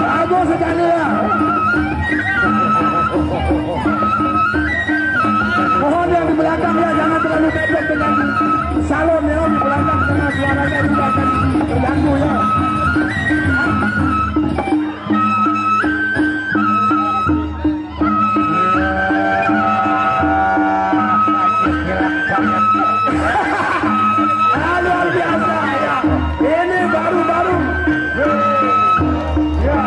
Bagus sekali ya. Mohon yang di belakang ya jangan terlalu dekat dengan salon ya, di belakang karena suaranya juga akan terganggu ya. Luar biasa ya. Ini baru-baru. Ya,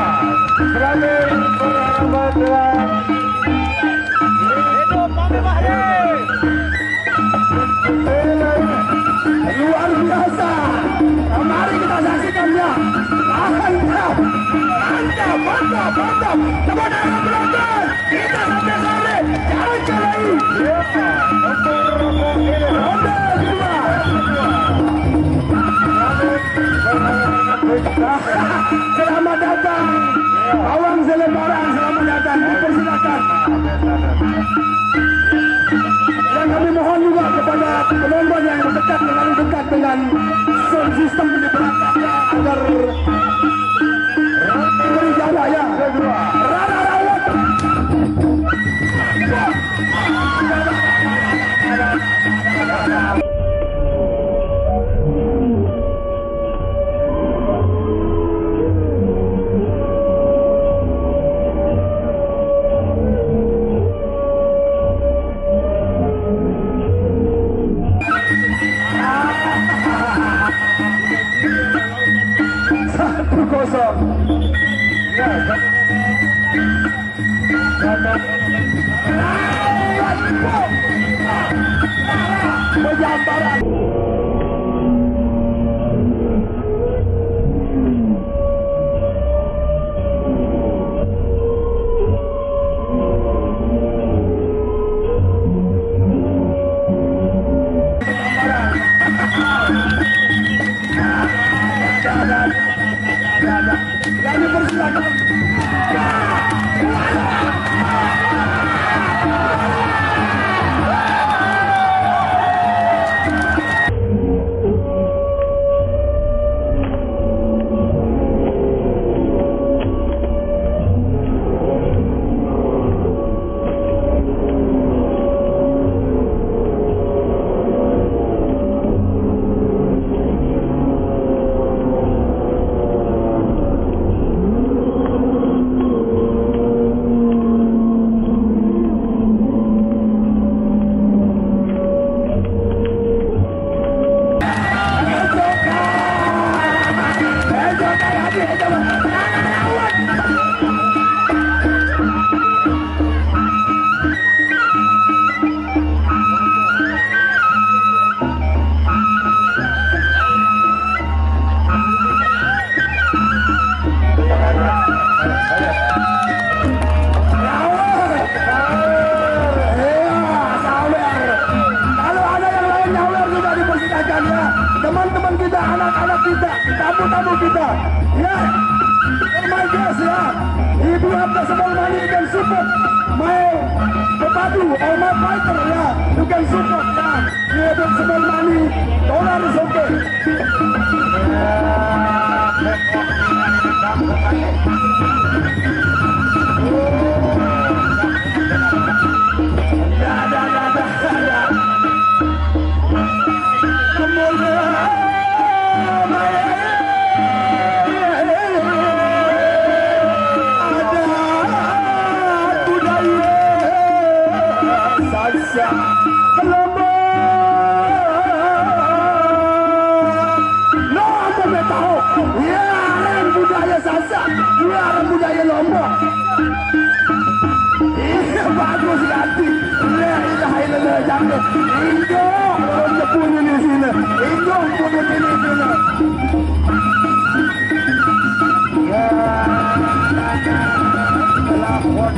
selalu berhamdulillah. Hidup Mami Mahdi. Luar biasa. Mari kita saksikan ya. Mantap, mantap, mantap, mantap. Tepuk tangan penonton. Kita sampai sore. Jangan kalai. Ronde kedua. Selamat datang Pawang Selebaran, selamat datang, dipersilakan. Dan kami mohon juga kepada penonton yang dekat, terlalu dekat dengan sound system di belakangnya agar beri jarak ya. Rara rawat. Pejambaran. Kami persilakan. kita, anak-anak kita, tamu-tamu kita. Ya, my guys ya. If you have the small money, you can support my pepadu or my fighter ya. You can support ya. You have the small money, dollar is okay. Budaya Lombok. Iya bagus ganti. La ilaha illallah jangan. Indo orang punya di sini. Indo punya di sini. Ya. Pelakon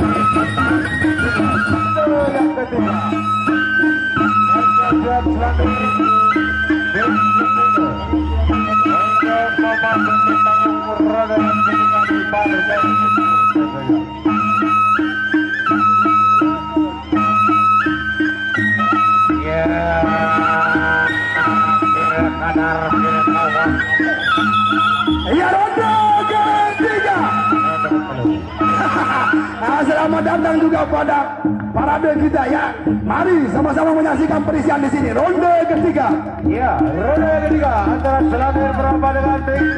yang ketiga. Yang selamat datang juga pada parade kita ya. Mari sama-sama menyaksikan perisian di sini. Ronde ketiga. Ya, ronde ketiga antara Selandir berapa dengan Bing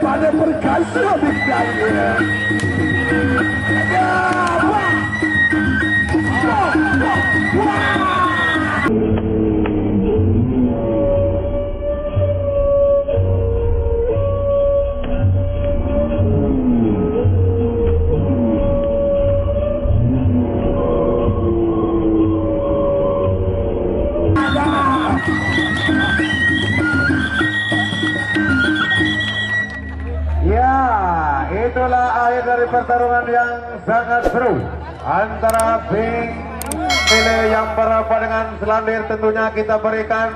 pada perkasa biganya. Itulah akhir dari pertarungan yang sangat seru antara Bing Pile yang berhadapan dengan Selandir. Tentunya kita berikan